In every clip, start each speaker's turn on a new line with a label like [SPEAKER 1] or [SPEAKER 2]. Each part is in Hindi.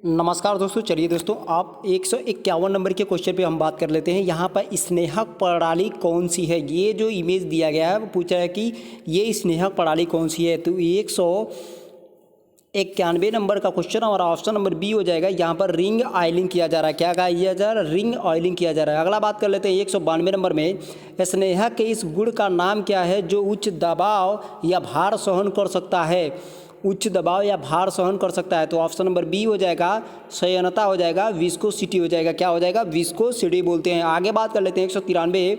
[SPEAKER 1] नमस्कार दोस्तों। चलिए दोस्तों, आप 151 नंबर के क्वेश्चन पे हम बात कर लेते हैं। यहाँ पर स्नेहक प्रणाली कौन सी है, ये जो इमेज दिया गया है वो पूछा है कि ये स्नेहक प्रणाली कौन सी है। तो 191 नंबर का क्वेश्चन हमारा ऑप्शन नंबर बी हो जाएगा। यहाँ पर रिंग ऑयलिंग किया जा रहा है। क्या कहा जा रहा है? रिंग ऑयलिंग किया जा रहा है। अगला बात कर लेते हैं 192 नंबर में, स्नेहक के इस गुण का नाम क्या है जो उच्च दबाव या भार सहन कर सकता है। उच्च दबाव या भार सहन कर सकता है। तो ऑप्शन नंबर बी हो जाएगा, संयनता हो जाएगा, विस्कोसिटी हो जाएगा। क्या हो जाएगा? विस्कोसिटी बोलते हैं। आगे बात कर लेते हैं 193,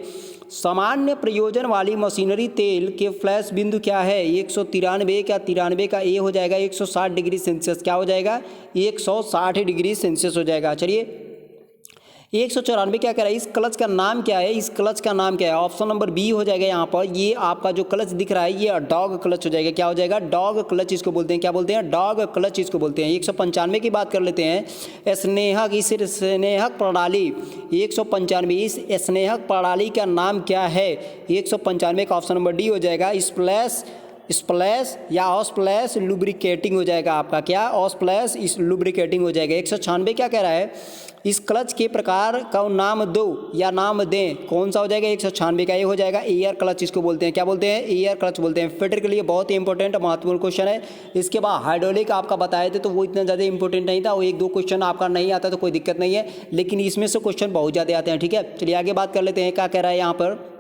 [SPEAKER 1] सामान्य प्रयोजन वाली मशीनरी तेल के फ्लैश बिंदु क्या है। 193 का 93 का ए हो जाएगा 160 डिग्री सेल्सियस। क्या हो जाएगा? 160 डिग्री सेल्सियस हो जाएगा। चलिए 194 क्या कह रहा है, इस क्लच का नाम क्या है। इस क्लच का नाम क्या है? ऑप्शन नंबर बी हो जाएगा। यहाँ पर ये आपका जो क्लच दिख रहा है ये डॉग क्लच हो जाएगा। क्या हो जाएगा? डॉग क्लच इसको बोलते हैं। क्या बोलते हैं? डॉग क्लच इसको बोलते हैं। 195 की बात कर लेते हैं, स्नेहक, इस स्नेहक प्रणाली 195, इस स्नेहक प्रणाली का नाम क्या है। 195 का ऑप्शन नंबर डी हो जाएगा, स्प्लैश या ऑस्प्लैश लुब्रिकेटिंग हो जाएगा आपका। क्या? ऑस्प्लैश इस लुब्रिकेटिंग हो जाएगा। 196 क्या कह रहा है, इस क्लच के प्रकार का नाम दो या नाम दें। कौन सा हो जाएगा? 196 का ये हो जाएगा एयर क्लच इसको बोलते हैं। क्या बोलते हैं? एयर क्लच बोलते हैं। फिटर के लिए बहुत ही इंपॉर्टेंट महत्वपूर्ण क्वेश्चन है। इसके बाद हाइड्रोलिक आपका बताए थे तो वो इतना ज़्यादा इंपॉर्टेंट नहीं था, वो एक दो क्वेश्चन आपका नहीं आता तो कोई दिक्कत नहीं है, लेकिन इसमें से क्वेश्चन बहुत ज़्यादा आते हैं। ठीक है, चलिए आगे बात कर लेते हैं। क्या कह रहा है यहाँ पर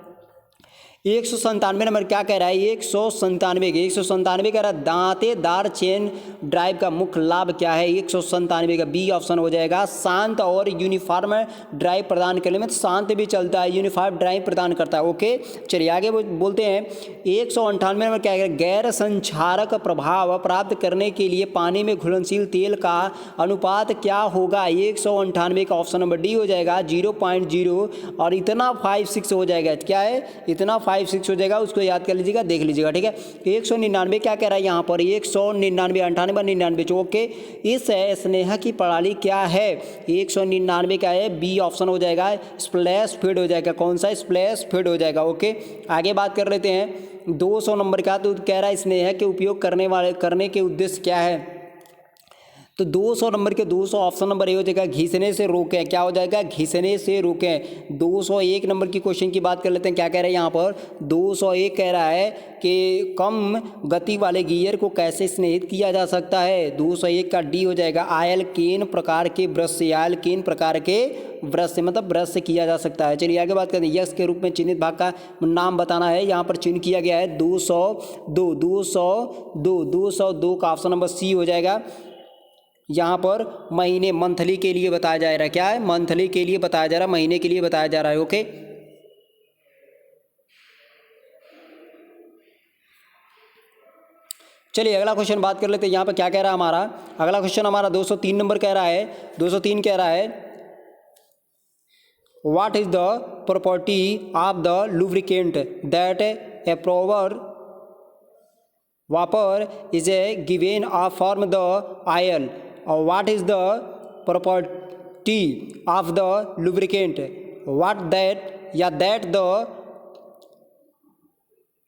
[SPEAKER 1] 197 नंबर क्या कह रहा है, 197 कह रहा है दांतेदार चेन ड्राइव का मुख्य लाभ क्या है। 197 का बी ऑप्शन हो जाएगा, शांत और यूनिफॉर्म ड्राइव प्रदान करने में। शांत भी चलता है, यूनिफॉर्म ड्राइव प्रदान करता है। ओके, चलिए आगे बोलते हैं 198 नंबर क्या है, गैर संक्षारक प्रभाव प्राप्त करने के लिए पानी में घुलनशील तेल का अनुपात क्या होगा। 198 का ऑप्शन नंबर डी हो जाएगा 0.0 और इतना 56 हो जाएगा। क्या है? इतना 56 हो जाएगा, उसको याद कर लीजिएगा, देख लीजिएगा। ठीक है, 199 क्या कह रहा है यहाँ पर, 199 98 99। ओके, इस स्नेहक की प्रणाली क्या है। 199 का है बी ऑप्शन हो जाएगा, स्प्लैश फीड हो जाएगा। कौन सा? स्प्लैश फीड हो जाएगा। ओके, आगे बात कर लेते हैं 200 नंबर का। तो कह रहा है स्नेहक के उपयोग करने के उद्देश्य क्या है। तो 200 नंबर के 200 ऑप्शन नंबर ए हो जाएगा, घिसने से रोकें। क्या हो जाएगा? घिसने से रोकें। 201 नंबर की क्वेश्चन की बात कर लेते हैं। क्या कह रहे हैं यहाँ पर, 201 कह रहा है कि कम गति वाले गियर को कैसे स्नेहित किया जा सकता है। 201 का डी हो जाएगा, आयल केन प्रकार के ब्रश से। आयल केन प्रकार के ब्रश से, मतलब ब्रश से किया जा सकता है। चलिए आगे बात करते हैं, यस के रूप में चिन्हित भाग का नाम बताना है। यहाँ पर चिन्ह किया गया है 202 का ऑप्शन नंबर सी हो जाएगा। यहाँ पर महीने, मंथली के लिए बताया जा रहा है। क्या है? मंथली के लिए बताया जा रहा है, महीने के लिए बताया जा रहा है। ओके, चलिए अगला क्वेश्चन बात कर लेते हैं। यहाँ पर क्या कह रहा है हमारा अगला क्वेश्चन, हमारा 203 नंबर कह रहा है। 203 कह रहा है, what is the property of the lubricant that a proper vapour is a given off form the oil. और what is the property of the lubricant what that या that the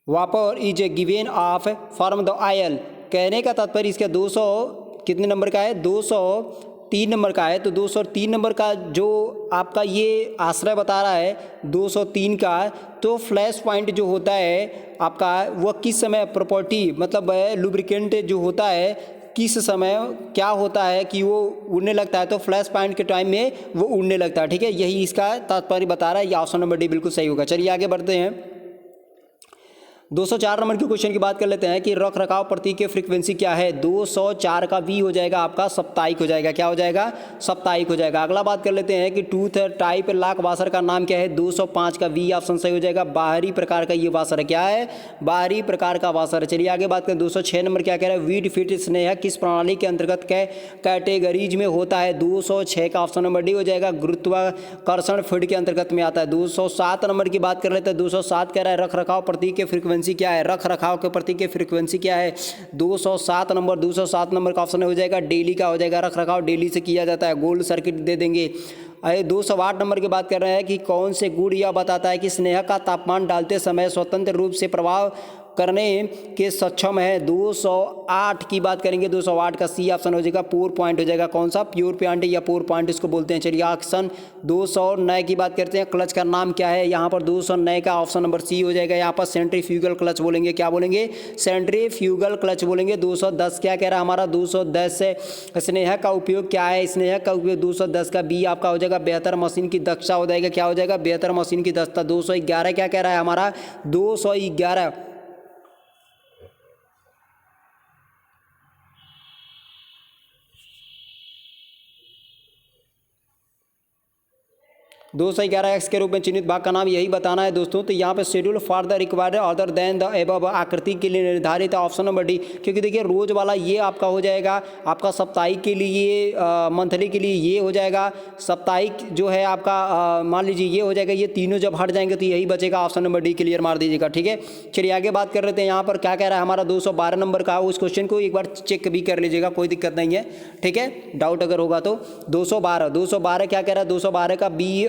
[SPEAKER 1] vapour is a given off form the oil. कहने का तात्पर्य इसका 200 कितने नंबर का है, 203 नंबर का है। तो 203 नंबर का जो आपका ये आश्रय बता रहा है 203 का, तो फ्लैश पॉइंट जो होता है आपका वह किस समय प्रॉपर्टी, मतलब लुब्रिकेंट जो होता है किस समय क्या होता है कि वो उड़ने लगता है। तो फ्लैश पॉइंट के टाइम में वो उड़ने लगता है। ठीक है, यही इसका तात्पर्य बता रहा है। ये ऑप्शन नंबर डी बिल्कुल सही होगा। चलिए आगे बढ़ते हैं, 204 नंबर के क्वेश्चन की बात कर लेते हैं कि रख रखाव प्रतीक की फ्रीक्वेंसी क्या है। 204 का बी हो जाएगा आपका, साप्ताहिक हो जाएगा। क्या हो जाएगा? साप्ताहिक हो जाएगा। अगला बात कर लेते हैं कि टूथ टाइप लॉक वाशर का नाम क्या है। 205 का बी ऑप्शन सही हो जाएगा, बाहरी प्रकार का ये वाशर है। क्या है? बाहरी प्रकार का वाशर है। चलिए आगे बात करें, 206 नंबर क्या कह रहा है, वीड फिट स्नेहक किस प्रणाली के अंतर्गत कैटेगरीज में होता है। 206 का ऑप्शन नंबर डी हो जाएगा, गुरुत्वाकर्षण फीड के अंतर्गत में आता है। 207 नंबर की बात कर लेते हैं। 207 कह रहा है रख रखाव प्रतीक के फ्रीक्वेंसी क्या है। रख रखाव के प्रतीक की फ्रीक्वेंसी क्या है। 207 नंबर का ऑप्शन हो जाएगा डेली का हो जाएगा। रख रखाव डेली से किया जाता है, गोल्ड सर्किट दे देंगे। 208 नंबर की बात कर रहे हैं कि कौन से गुण यह बताता है कि स्नेहक का तापमान डालते समय स्वतंत्र रूप से प्रभाव करने के सक्षम है। 208 की बात करेंगे, 208 का सी ऑप्शन हो जाएगा, पूर पॉइंट हो जाएगा। कौन सा? प्योर पॉइंट या पूर पॉइंट इसको बोलते हैं। चलिए ऑप्शन 209 की बात करते हैं। क्लच का नाम क्या है? यहाँ पर 209 का ऑप्शन नंबर सी हो जाएगा। यहाँ पर सेंट्रीफ्यूगल क्लच बोलेंगे। क्या बोलेंगे? सेंट्रीफ्यूगल क्लच बोलेंगे। 210 क्या कह रहा है हमारा? 210 है। स्नेह का उपयोग क्या है? स्नेह का उपयोग 210 का बी आपका हो जाएगा बेहतर मशीन की दक्षता हो जाएगा। क्या हो जाएगा? बेहतर मशीन की दक्षता। 211 क्या कह रहा है हमारा? 211 211 एक्स के रूप में चिन्हित भाग का नाम यही बताना है दोस्तों। तो यहाँ पे schedule for the required other than the above आकृति के लिए निर्धारित ऑप्शन नंबर डी, क्योंकि देखिए रोज वाला ये आपका हो जाएगा, आपका साप्ताहिक के लिए मंथली के लिए ये हो जाएगा, साप्ताहिक जो है आपका मान लीजिए ये हो जाएगा। ये तीनों जब हट जाएंगे तो यही बचेगा, ऑप्शन नंबर डी क्लियर मार दीजिएगा। ठीक है, चलिए आगे बात कर लेते हैं। यहाँ पर क्या कह रहा है हमारा? 212 नंबर का। उस क्वेश्चन को एक बार चेक भी कर लीजिएगा, कोई दिक्कत नहीं है। ठीक है, डाउट अगर होगा तो। 212 क्या कह रहा है? 212 का बी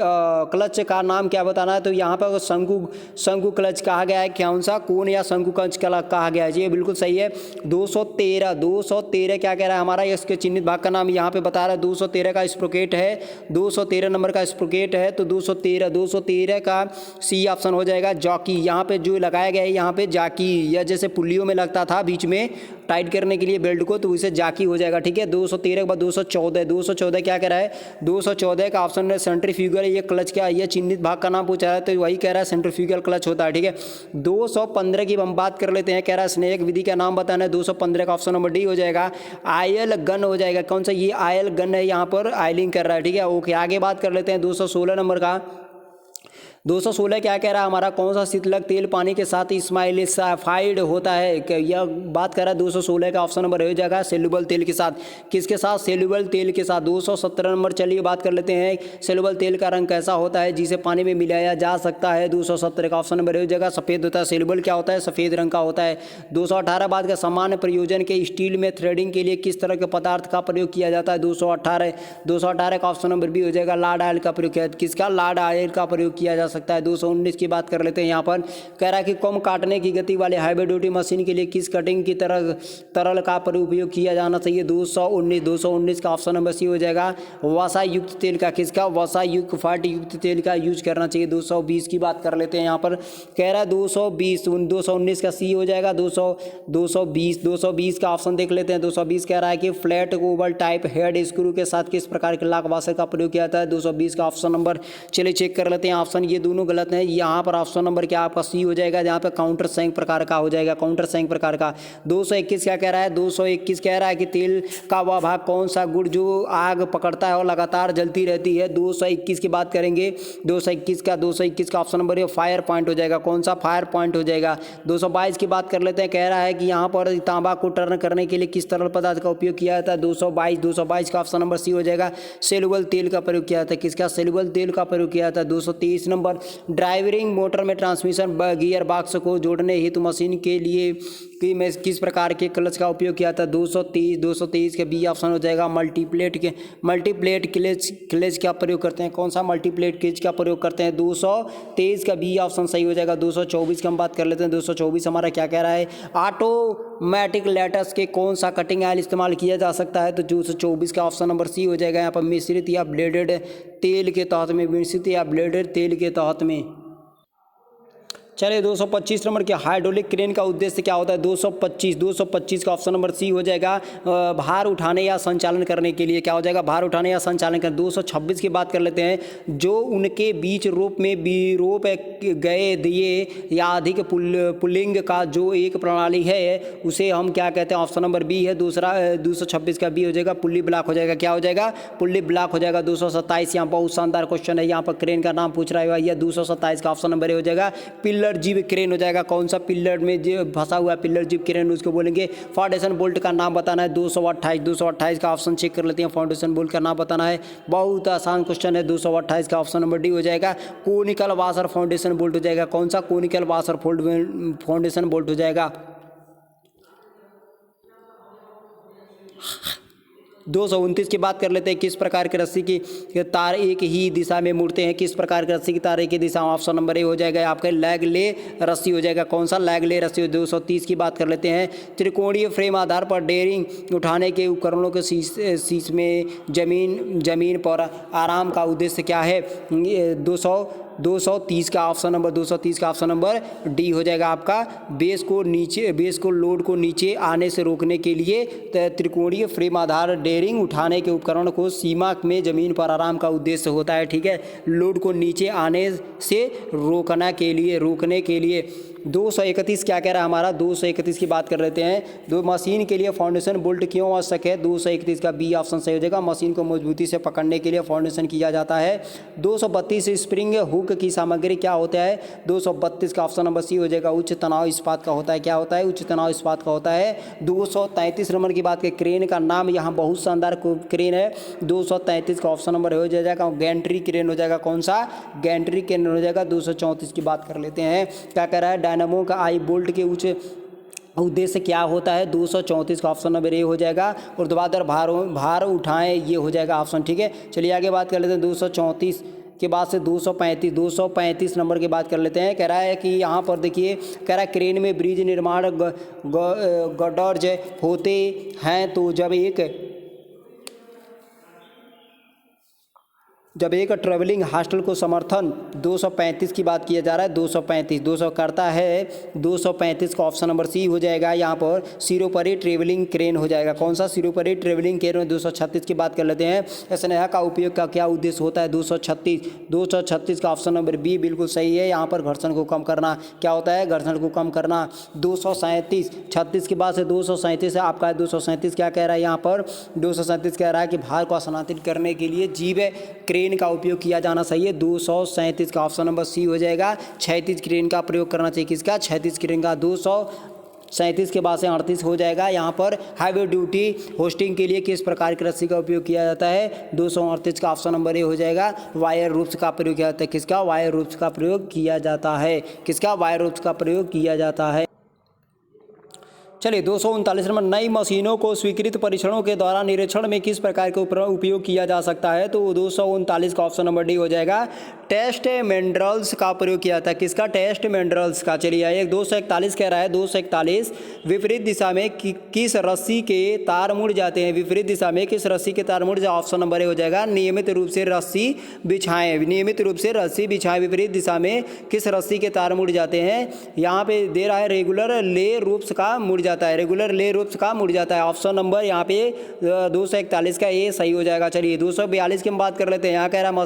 [SPEAKER 1] क्लच का नाम क्या बताना है? तो यहाँ पर शंकु क्लच कहा गया है। कौन सा? कोन या शंकु क्लच कहा गया है। जी बिल्कुल सही है। 213 क्या कह रहा है हमारा? इसके चिन्हित भाग का नाम यहाँ पे बता रहा है। 213 का स्प्रोकेट है, 213 नंबर का स्प्रोकेट है। तो 213 का सी ऑप्शन हो जाएगा जॉकी। यहाँ पे जो लगाया गया है यहाँ पे जाकी, या जैसे पुलियों में लगता था बीच में टाइट करने के लिए बेल्ट को, तो उसे जाकी हो जाएगा। ठीक है, 213 के बाद 214 क्या कह रहा है? 214 का ऑप्शन है सेंट्रीफ्यूगल। ये क्लच क्या? ये चिन्हित भाग का नाम पूछा है तो वही कह रहा है सेंट्रीफ्यूगल क्लच होता है। ठीक है, 215 की हम बात कर लेते हैं। कह रहा है स्नेक विधि का नाम बताना है। 215 का ऑप्शन नंबर डी हो जाएगा। आयल गन हो जाएगा। कौन सा? ये आयल गन है, यहाँ पर आयलिंग कर रहा है। ठीक है, ओके आगे बात कर लेते हैं। 216 नंबर का 216 क्या कह रहा है हमारा? कौन सा शीतलक तेल पानी के साथ स्माइलिफाइड होता है? यह बात कर रहा है 216 का ऑप्शन नंबर हो जाएगा सेल्युबल तेल के साथ। किसके साथ? सेल्युबल तेल के साथ। 217 नंबर चलिए बात कर लेते हैं। सेल्युबल तेल का रंग कैसा होता है जिसे पानी में मिलाया जा सकता है? 217 का ऑप्शन नंबर हो जाएगा सफ़ेद होता है। सेल्युबल क्या होता है? सफ़ेद रंग का होता है। 218 बात का सामान्य प्रयोजन के स्टील में थ्रेडिंग के लिए किस तरह के पदार्थ का प्रयोग किया जाता है? 218 का ऑप्शन नंबर भी हो जाएगा लार्ड ऑयल का प्रयोग किया। किसका? लार्ड ऑयल का प्रयोग किया जा सकता है। 219 की बात कर लेते हैं। यहाँ पर कह रहा है कि कम काटने की गति वाले हाईवे ड्यूटी मशीन के लिए किस कटिंग की तरह तरल का उपयोग किया जाना चाहिए? 219 का ऑप्शन नंबर सी हो जाएगा वसा युक्त तेल का। किसका? वसा युक्त फैट युक्त तेल का यूज करना चाहिए। 220 की बात कर लेते हैं। यहाँ पर कह रहा है 219 का सी हो जाएगा। 220 का ऑप्शन देख लेते हैं। 220 कह रहा है कि flat Oval type head screw के साथ किस प्रकार के लॉक वाशर का प्रयोग किया जाता है? 220 का ऑप्शन नंबर चलिए चेक कर लेते हैं। ऑप्शन ये दोनों गलत है। यहाँ पर ऑप्शन नंबर क्या आपका सी हो जाएगा, जहाँ पे काउंटर सैंक प्रकार का हो जाएगा। काउंटर सैंक प्रकार का। 221 क्या कह रहा है? 221 कह रहा है कि तेल का वह भाग कौन सा गुड़ जो आग पकड़ता है और लगातार जलती रहती है? 221 की बात करेंगे। 221 का ऑप्शन नंबर फायर पॉइंट हो जाएगा। कौन सा? फायर पॉइंट हो जाएगा। 222 की बात कर लेते हैं। कह रहा है कि यहाँ पर तांबा को टर्न करने के लिए किस तरल पदार्थ का उपयोग किया जाता है? 222 का ऑप्शन नंबर सी हो जाएगा सेल्युबल तेल का प्रयोग किया जाता है। किसका? सेल्युबल तेल का प्रयोग किया जाता है। 223 नंबर ड्राइवरिंग मोटर में ट्रांसमिशन गियर बॉक्स को जोड़ने हेतु मशीन के लिए किस प्रकार के क्लच का उपयोग किया था? 223 के बी ऑप्शन हो जाएगा मल्टीप्लेट क्लच का प्रयोग करते हैं। कौन सा? मल्टीप्लेट क्लच का प्रयोग करते हैं। 223 का बी ऑप्शन सही हो जाएगा। 224 की हम बात कर लेते हैं। 224 हमारा क्या कह रहा है? ऑटोमेटिक लेटस के कौन सा कटिंग ऑयल इस्तेमाल किया जा सकता है? तो 224 का ऑप्शन नंबर सी हो जाएगा। यहाँ पर मिश्रित या ब्लेडेड तेल के तहत में। चलिए 225 नंबर के हाइड्रोलिक क्रेन का उद्देश्य क्या होता है? 225 का ऑप्शन नंबर सी हो जाएगा भार उठाने या संचालन करने के लिए। क्या हो जाएगा? भार उठाने या संचालन करने। 226 की बात कर लेते हैं। जो उनके बीच रोप गए दिए या अधिक पुलिंग का जो एक प्रणाली है उसे हम क्या कहते हैं? ऑप्शन नंबर बी है। 226 का बी हो जाएगा पुल्ली ब्लॉक हो जाएगा। क्या हो जाएगा? पुल्ली ब्लॉक हो जाएगा। 227 यहाँ बहुत शानदार क्वेश्चन है। यहाँ पर क्रेन का नाम पूछ रहा है भैया। 227 का ऑप्शन नंबर हो जाएगा पिल्लर जीव क्रेन हो जाएगा। कौन सा? पिल्लर में जो फंसा हुआ है पिल्लर जीव क्रेन उसको बोलेंगे। फाउंडेशन बोल्ट का नाम बताना है। 228 का ऑप्शन चेक कर लेते हैं। फाउंडेशन बोल्ट का नाम बताना है। बहुत आसान क्वेश्चन है। 228 का ऑप्शन नंबर डी हो जाएगा कोनिकल वाशर फाउंडेशन बोल्ट हो जाएगा। कौन सा? कोनिकल वाशर फाउंडेशन बोल्ट हो जाएगा। 229 की बात कर लेते हैं, किस प्रकार के रस्सी की तार एक ही दिशा में मुड़ते हैं, किस प्रकार की रस्सी की तार एक ही दिशा में। ऑप्शन नंबर ए हो जाएगा आपका लैग ले रस्सी हो जाएगा। कौन सा? लैग ले रस्सी। 230 की बात कर लेते हैं, त्रिकोणीय फ्रेम आधार पर डेयरिंग उठाने के उपकरणों के शीश में जमीन पर आराम का उद्देश्य क्या है? 230 का ऑप्शन नंबर 230 का ऑप्शन नंबर डी हो जाएगा आपका। बेस को लोड को नीचे आने से रोकने के लिए त्रिकोणीय फ्रेम आधार डेयरिंग उठाने के उपकरण को सीमा में जमीन पर आराम का उद्देश्य होता है। ठीक है, लोड को नीचे आने से रोकने के लिए 231 क्या कह रहा है हमारा? 231 की बात कर लेते हैं। दो मशीन के लिए फाउंडेशन बोल्ट क्यों आवश्यक है? 231 का बी ऑप्शन सही हो जाएगा। मशीन को मजबूती से पकड़ने के लिए फाउंडेशन किया जाता है। 232 स्प्रिंग हुक की सामग्री क्या होता है? 232 का ऑप्शन नंबर सी हो जाएगा। उच्च तनाव इस्पात का होता है। क्या होता है? उच्च तनाव इस्पात का होता है। 233 नंबर की बात करें, क्रेन का नाम यहाँ बहुत शानदार क्रेन है। 233 का ऑप्शन नंबर हो जाएगा गैंट्री क्रेन हो जाएगा। कौन सा? गैंट्री क्रेन हो जाएगा। 234 की बात कर लेते हैं, क्या कह रहा है? डायनामो का आई बोल्ट के उच्च उद्देश्य क्या होता है? 234 का ऑप्शन नंबर ए हो जाएगा। ऊर्ध्वाधर भार उठाएं, ये हो जाएगा ऑप्शन। ठीक है, चलिए आगे बात कर लेते हैं। 234 के बाद से 235 नंबर की बात कर लेते हैं। कह रहा है कि यहाँ पर देखिए, कह रहा है क्रेन में ब्रिज निर्माण गडर्ज होते हैं तो जब एक ट्रेवलिंग हॉस्टल को समर्थन 235 की बात किया जा रहा है। 235 करता है। 235 का ऑप्शन नंबर सी हो जाएगा। यहाँ पर सिरोपरी ट्रेवलिंग क्रेन हो जाएगा। कौन सा? सिरोपरी ट्रेवलिंग क्रेन। 236 की बात कर लेते हैं, स्नेहा का उपयोग का क्या उद्देश्य होता है? 236 का ऑप्शन नंबर बी बिल्कुल सही है। यहाँ पर घर्षण को कम करना क्या होता है? घर्षण को कम करना। 237 के बाद से 237 है आपका। 237 क्या कह रहा है यहाँ पर? 237 कह रहा है कि भार को स्थानांतरित करने के लिए जीव क्रेन का उपयोग किया जाना चाहिए। 237 का ऑप्शन नंबर सी हो जाएगा। 36 क्रेन का प्रयोग करना चाहिए। किसका? 36 क्रेन का। 237 के बाद से 38 हो जाएगा। यहाँ पर हाईवे ड्यूटी होस्टिंग के लिए किस प्रकार की रस्सी का उपयोग किया जाता है? 238 का ऑप्शन नंबर ए हो जाएगा। वायर रूप्स का प्रयोग किया जाता है। किसका? वायर रूप्स का प्रयोग किया जाता है। किसका? वायर रूप्स का प्रयोग किया जाता है। चलिए 239 नंबर, नई मशीनों को स्वीकृत परीक्षणों के द्वारा निरीक्षण में किस प्रकार के उपयोग किया जा सकता है? तो 239 का ऑप्शन नंबर डी हो जाएगा। टेस्ट मेंड्रल्स का प्रयोग किया जाता है। किसका? टेस्ट मेंड्रल्स का। चलिए आइए 241 कह रहा है। 241 विपरीत दिशा में किस रस्सी के तार मुड़ जाते हैं? विपरीत दिशा में किस रस्सी के तार मुड़ जाए? ऑप्शन नंबर ए हो जाएगा। नियमित रूप से रस्सी बिछाएं। नियमित रूप से रस्सी बिछाएं। विपरीत दिशा में किस रस्सी के तार मुड़ जाते हैं? यहाँ पे दे रहा है रेगुलर ले रूप्स का मुड़ जाता है। रेगुलर ले रूप्स का मुड़ जाता है। ऑप्शन नंबर यहाँ पे 241 का ए सही हो जाएगा। चलिए 242 की हम बात कर लेते हैं। यहाँ कह रहा है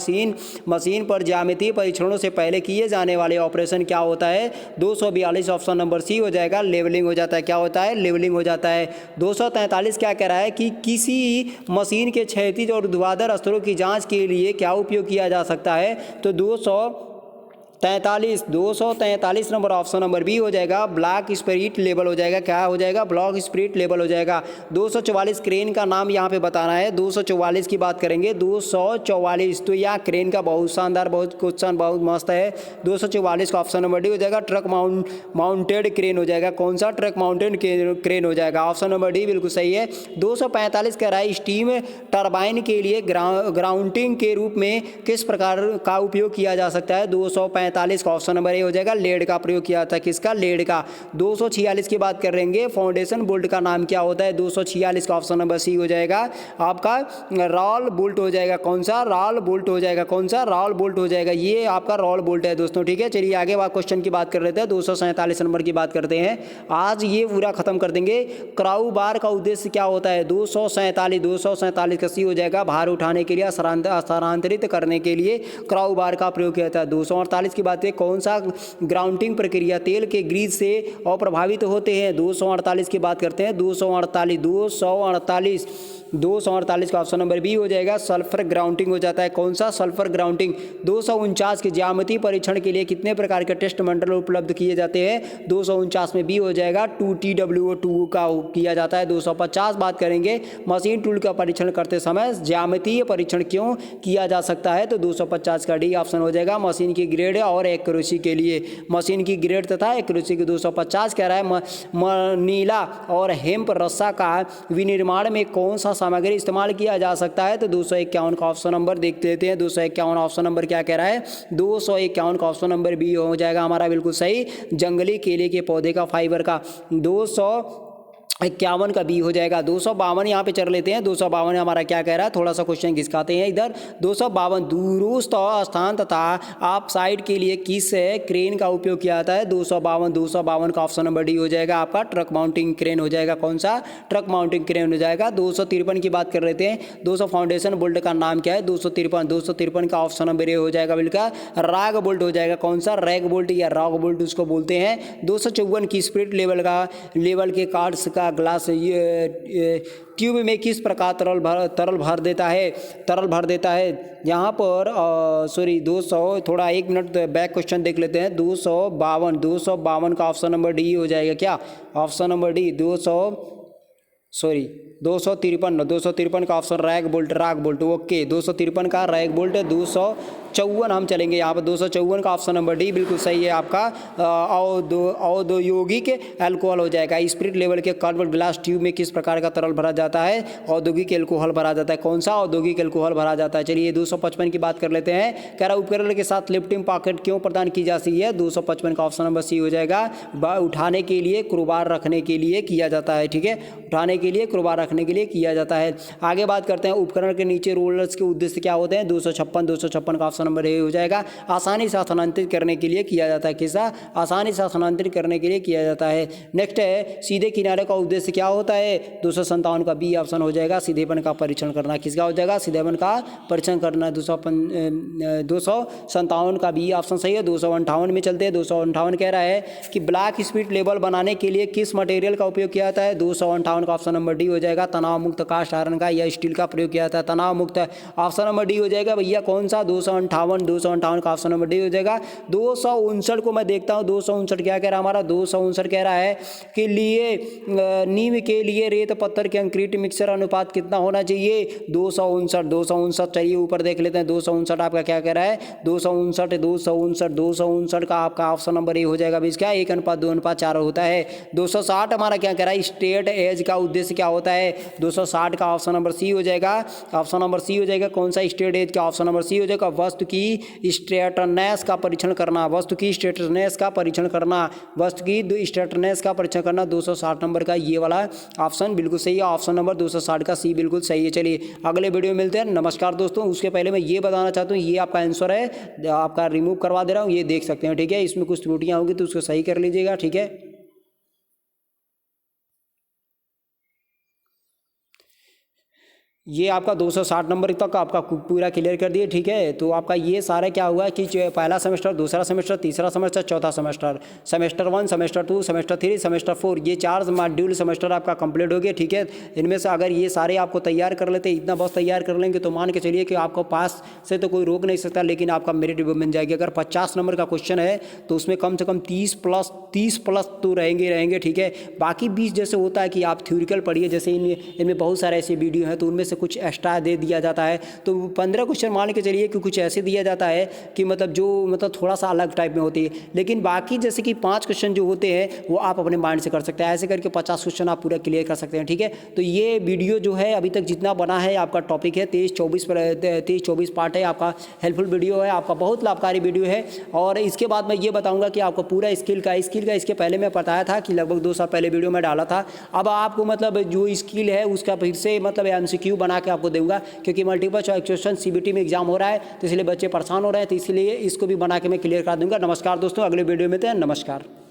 [SPEAKER 1] मशीन पर ज्यामितीय परीक्षणों से पहले किए जाने वाले ऑपरेशन क्या होता है? 242 ऑप्शन नंबर सी हो जाएगा। लेवलिंग हो जाता है। क्या होता है? लेवलिंग हो जाता है। 243 क्या कह रहा है कि किसी मशीन के क्षैतिज और ऊर्ध्वाधर स्तरों की जांच के लिए क्या उपयोग किया जा सकता है? तो 243 नंबर ऑप्शन नंबर बी हो जाएगा। ब्लॉक स्पिरिट लेवल हो जाएगा। क्या हो जाएगा? ब्लॉक स्पिरिट लेवल हो जाएगा। 244 क्रेन का नाम यहाँ पे बताना है। 244 की बात करेंगे। 244 तो यह क्रेन का बहुत शानदार, बहुत क्वेश्चन बहुत मस्त है। 244 का ऑप्शन नंबर डी हो जाएगा। ट्रक माउंटेड क्रेन हो जाएगा। कौन सा? ट्रक माउंटेड क्रेन हो जाएगा। ऑप्शन नंबर डी बिल्कुल सही है। 245 कह रहा है स्टीम टरबाइन के लिए ग्राउंडिंग के रूप में किस प्रकार का उपयोग किया जा सकता है? 245 का ऑप्शन नंबर ए हो जाएगा। लेड का प्रयोग किया जाता है। किसका? लेड का। 246 की बात करेंगे। फाउंडेशन बोल्ट का नाम क्या होता है? 246 का ऑप्शन नंबर सी हो जाएगा आपका। रॉल बोल्ट हो जाएगा। कौन सा? रॉल बोल्ट हो जाएगा। कौन सा? रॉल बोल्ट हो जाएगा। ये आपका रॉल बोल्ट है दोस्तों। ठीक है, चलिए आगे बात क्वेश्चन की बात कर लेते हैं। 247 नंबर की बात करते हैं। आज ये पूरा खत्म कर देंगे। क्राउ बार का उद्देश्य क्या होता है? 247 का सी हो जाएगा। भार उठाने के लिए, स्थानांतरित करने के लिए क्राउ बार का प्रयोग किया जाता है। 248 की बात है। कौन सा ग्राउंडिंग प्रक्रिया तेल के ग्रीस से अप्रभावित होते हैं? 248 की बात करते हैं। 248 का ऑप्शन नंबर बी हो जाएगा। सल्फर ग्राउंडिंग हो जाता है। कौन सा? Sulphur grounding. 249 के ज्यामितीय परीक्षण के लिए कितने प्रकार के टेस्ट मंडल उपलब्ध किए जाते हैं? 249 में बी हो जाएगा। 2TWO2 का किया जाता है। 250 बात करेंगे। मशीन टूल का परीक्षण करते समय ज्यामितीय परीक्षण क्यों किया जा सकता है? तो 250 का डी ऑप्शन हो जाएगा। मशीन की ग्रेड और एक्यूरेसी के लिए। मशीन की ग्रेड तथा एक्यूरेसी की 250 कह रहा है। नीला और हेम्प रस्सा का विनिर्माण में कौन सा सामग्री इस्तेमाल किया जा सकता है? तो 251 का ऑप्शन नंबर देख लेते हैं। 251 ऑप्शन नंबर क्या कह रहा है? 251 का ऑप्शन नंबर बी हो जाएगा हमारा बिल्कुल सही। जंगली केले के पौधे का फाइबर का 251 का बी हो जाएगा। 252 यहाँ पे चल लेते हैं। 252 हमारा क्या कह रहा है? थोड़ा सा क्वेश्चन घिसकाते हैं इधर। 252 दूरस्थ स्थान तथा आप साइड के लिए किस क्रेन का उपयोग किया जाता है? 252 का ऑप्शन नंबर डी हो जाएगा आपका। ट्रक माउंटिंग क्रेन हो जाएगा। कौन सा? ट्रक माउंटिंग क्रेन हो जाएगा। 253 की बात कर लेते हैं। 200 फाउंडेशन बोल्ट का नाम क्या है? 253 का ऑप्शन नंबर ए हो जाएगा बिल्कुल। राग बोल्ट हो जाएगा। कौन सा? रैग बोल्ट या रॉक बोल्ट उसको बोलते हैं। 254 की स्पिरिट लेवल के कार्ड्स का ग्लास ट्यूब में किस प्रकार तरल भर देता है? यहाँ पर सॉरी 200 थोड़ा 1 मिनट बैक क्वेश्चन देख लेते हैं। 252 का ऑप्शन नंबर डी हो जाएगा। क्या ऑप्शन नंबर डी? 253 का ऑप्शन राग बोल्ट ओके। 253 का रैग बोल्ट। 254 हम चलेंगे यहाँ पर। 254 का ऑप्शन नंबर डी बिल्कुल सही है आपका। औद्योगिक एल्कोहल हो जाएगा। स्पिरिट लेवल के कर्व्ड ग्लास ट्यूब में किस प्रकार का तरल भरा जाता है? औद्योगिक एल्कोहल भरा जाता है। कौन सा? औद्योगिक एल्कोहल भरा जाता है। चलिए 255 की बात कर लेते हैं। कह रहा उपकरण के साथ लिफ्टिंग पॉकेट क्यों प्रदान की जाती है? 255 का ऑप्शन नंबर सी हो जाएगा। उठाने के लिए, क्रोबार रखने के लिए किया जाता है। ठीक है, उठाने के लिए, क्रोबार रखने के लिए किया जाता है। आगे बात करते हैं उपकरण के नीचे रोलर्स के उद्देश्य क्या होते हैं? 256 का ऑप्शन नंबर ए हो जाएगा। आसानी से स्थानांतरित करने के लिए किया जाता है। किसका? आसानी से स्थानांतरित करने के लिए किया जाता है। नेक्स्ट है सीधे किनारे का उद्देश्य क्या होता है? 257 का बी ऑप्शन हो जाएगा। सीधेपन का परीक्षण करना। किसका हो जाएगा? सीधेपन का परीक्षण करना। 257 का बी ऑप्शन सही है। 258 में चलते हैं। 258 कह रहा है कि ब्लैक स्पिरिट लेबल बनाने के लिए किस मटेरियल का उपयोग किया जाता है? 258 का ऑप्शन नंबर डी हो जाएगा। तनाव मुक्त कास्ट आयरन का या स्टील का प्रयोग किया जाता है। तनाव मुक्त ऑप्शन नंबर डी हो जाएगा भैया। कौन सा? 258 का ऑप्शन नंबर डी हो जाएगा। 259 को मैं देखता हूँ। 259 क्या कह रहा है हमारा? 259 कह रहा है कि नींव के लिए रेत पत्थर के कंक्रीट मिक्सर अनुपात कितना होना चाहिए? 259 चलिए ऊपर देख लेते हैं। 259 आपका क्या कह रहा है? 259 का आपका ऑप्शन नंबर ए हो जाएगा। भी क्या 1:2:4 होता है। 260 हमारा क्या कह रहा है? स्ट्रेट एज का उद्देश्य क्या होता है? 260 का ऑप्शन नंबर सी हो जाएगा। ऑप्शन नंबर सी हो जाएगा। कौन सा? स्ट्रेट एज का ऑप्शन नंबर सी हो जाएगा। वस्तु की स्ट्रेटनेस का परीक्षण करना। 260 नंबर का ये वाला ऑप्शन बिल्कुल सही है। ऑप्शन नंबर 260 का सी बिल्कुल सही है। चलिए अगले वीडियो में मिलते हैं। नमस्कार दोस्तों। उसके पहले मैं ये बताना चाहता हूँ, ये आपका आंसर है, आपका रिमूव करवा दे रहा हूँ, ये देख सकते हैं। ठीक है, इसमें कुछ त्रुटियाँ होंगी तो उसको सही कर लीजिएगा। ठीक है, ये आपका 260 नंबर तक आपका पूरा क्लियर कर दिए। ठीक है, तो आपका ये सारा क्या हुआ कि पहला सेमेस्टर, दूसरा सेमेस्टर, तीसरा सेमेस्टर, चौथा semester, semester 1, semester 2, semester 3, semester 4, ये 4 मॉड्यूल सेमेस्टर आपका कंप्लीट हो गया। ठीक है, इनमें से अगर ये सारे आपको तैयार कर लेते, इतना बस तैयार कर लेंगे तो मान के चलिए कि आपको पास से तो कोई रोक नहीं सकता, लेकिन आपका मेरिट बन जाएगी। अगर 50 नंबर का क्वेश्चन है तो उसमें कम से कम 30 प्लस तो रहेंगे। ठीक है, बाकी 20 जैसे होता है कि आप थ्योरिकल पढ़िए, जैसे इनमें बहुत सारे ऐसे वीडियो हैं तो उनमें कुछ एक्स्ट्रा दे दिया जाता है। तो 15 क्वेश्चन मान के चलिए कि कुछ ऐसे दिया जाता है कि मतलब थोड़ा सा अलग टाइप में होती है, लेकिन बाकी जैसे कि 5 क्वेश्चन जो होते हैं वो आप अपने माइंड से कर सकते हैं। ऐसे करके 50 क्वेश्चन आप पूरा क्लियर कर सकते हैं। ठीक है, तो ये वीडियो जो है अभी तक जितना बना है आपका टॉपिक है 23-24 पार्ट है आपका। हेल्पफुल वीडियो है आपका, बहुत लाभकारी वीडियो है। और इसके बाद मैं ये बताऊंगा कि आपको पूरा स्किल का इसके पहले मैं बताया था कि लगभग 2 साल पहले वीडियो में डाला था। अब आपको मतलब जो स्किल है उसका फिर से मतलब MCQ बना के आपको दूंगा, क्योंकि मल्टीपल चॉइस क्वेश्चन CBT में एग्जाम हो रहा है तो इसलिए बच्चे परेशान हो रहे हैं, तो इसलिए इसको भी बना के मैं क्लियर कर दूंगा। नमस्कार दोस्तों, अगले वीडियो में मिलते हैं। नमस्कार।